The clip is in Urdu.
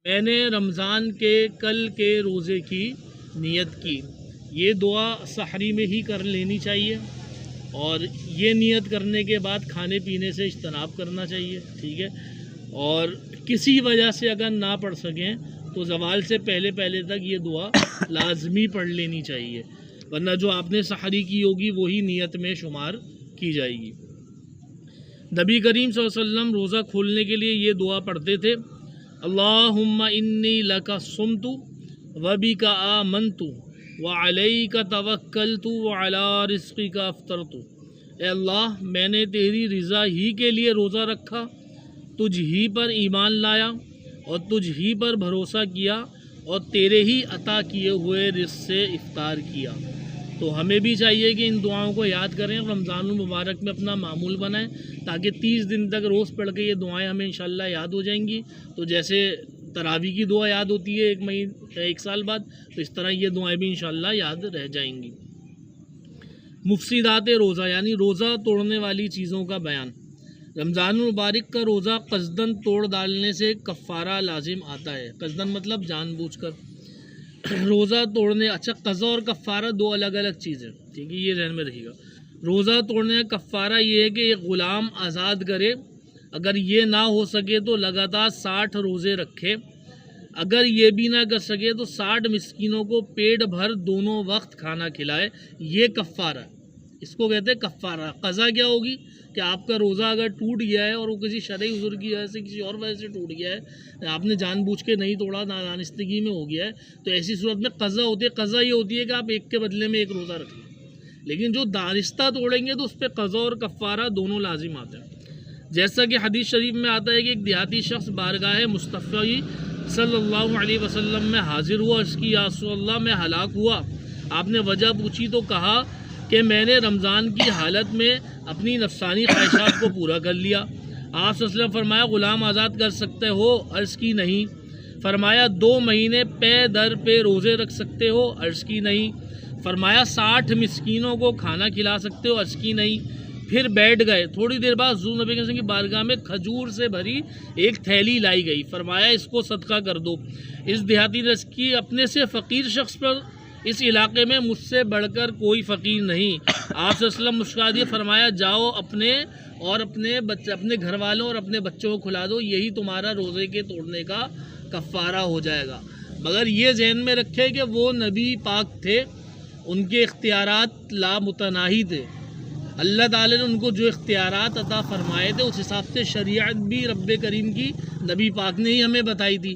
میں نے رمضان کے کل کے روزے کی نیت کی۔ یہ دعا سحری میں ہی کر لینی چاہیے، اور یہ نیت کرنے کے بعد کھانے پینے سے اجتناب کرنا چاہیے، ٹھیک ہے۔ اور کسی وجہ سے اگر نہ پڑھ سکیں تو زوال سے پہلے تک یہ دعا لازمی پڑھ لینی چاہیے، ورنہ جو آپ نے سحری کی ہوگی وہی نیت میں شمار کی جائے گی۔ نبی کریم صلی اللہ علیہ وسلم روزہ کھولنے کے لیے یہ دعا پڑھتے تھے: اللہم انی لک صمت وبک آمنت وعلیک توکلت وعلی رزقک افطرت۔ اے اللہ، میں نے تیری رضا ہی کے لیے روزہ رکھا، تجھ ہی پر ایمان لایا اور تجھ ہی پر بھروسہ کیا، اور تیرے ہی عطا کیے ہوئے رزق سے افطار کیا۔ تو ہمیں بھی چاہیے کہ ان دعاؤں کو یاد کریں، رمضان المبارک میں اپنا معمول بنائیں، تاکہ 30 دن تک روز پڑھ کے یہ دعائیں ہمیں انشاءاللہ یاد ہو جائیں گی۔ تو جیسے تراویح کی دعا یاد ہوتی ہے ایک سال بعد، تو اس طرح یہ دعائیں بھی انشاءاللہ یاد رہ جائیں گی۔ مفسدات روزہ، یعنی روزہ توڑنے والی چیزوں کا بیان۔ رمضان المبارک کا روزہ قصدن توڑ ڈالنے سے کفارہ لازم آتا ہے۔ قصدن مطلب جان بوجھ کر روزہ توڑنے۔ اچھا، قضا اور کفارہ دو الگ الگ چیزیں، ٹھیک ہے، یہ ذہن میں رہے گا۔ روزہ توڑنے کا کفارہ یہ ہے کہ ایک غلام آزاد کرے، اگر یہ نہ ہو سکے تو لگاتار 60 روزے رکھے، اگر یہ بھی نہ کر سکے تو 60 مسکینوں کو پیٹ بھر دونوں وقت کھانا کھلائے، یہ کفارہ، اس کو کہتے ہیں کفارہ۔ قضا کیا ہوگی کہ آپ کا روزہ اگر ٹوٹ گیا ہے اور وہ کسی شرعی عذر کی وجہ سے، کسی اور وجہ سے ٹوٹ گیا ہے، آپ نے جان بوجھ کے نہیں توڑا، نادانستگی میں ہو گیا ہے، تو ایسی صورت میں قضا ہوتی ہے۔ قضا یہ ہوتی ہے کہ آپ ایک کے بدلے میں ایک روزہ رکھ لیں، لیکن جو دانستہ توڑیں گے تو اس پہ قضا اور کفارہ دونوں لازم آتے ہیں۔ جیسا کہ حدیث شریف میں آتا ہے کہ ایک دیہاتی شخص بارگاہ مصطفی صلی اللہ علیہ وسلم میں حاضر ہوا، اس کی یا رسول اللہ میں ہلاک ہوا۔ آپ نے وجہ پوچھی تو کہا کہ میں نے رمضان کی حالت میں اپنی نفسانی خواہشات کو پورا کر لیا۔ آپ صلی اللہ علیہ وسلم فرمایا: غلام آزاد کر سکتے ہو؟ عرض کی نہیں۔ فرمایا: 2 مہینے پے در پہ روزے رکھ سکتے ہو؟ عرض کی نہیں۔ فرمایا: 60 مسکینوں کو کھانا کھلا سکتے ہو؟ عرض کی نہیں۔ پھر بیٹھ گئے۔ تھوڑی دیر بعد حضور نبی کی بارگاہ میں کھجور سے بھری ایک تھیلی لائی گئی۔ فرمایا: اس کو صدقہ کر دو۔ اس دیہاتی نے کی اپنے سے فقیر شخص پر اس علاقے میں مجھ سے بڑھ کر کوئی فقیر نہیں۔ آپ صلی اللہ علیہ وسلم مسکرا دیے، فرمایا: جاؤ اپنے گھر والوں اور اپنے بچوں کو کھلا دو، یہی تمہارا روزے کے توڑنے کا کفارہ ہو جائے گا۔ مگر یہ ذہن میں رکھے کہ وہ نبی پاک تھے، ان کے اختیارات لامتناہی تھے۔ اللہ تعالیٰ نے ان کو جو اختیارات عطا فرمائے تھے، اس حساب سے شریعت بھی رب کریم کی نبی پاک نے ہی ہمیں بتائی تھی۔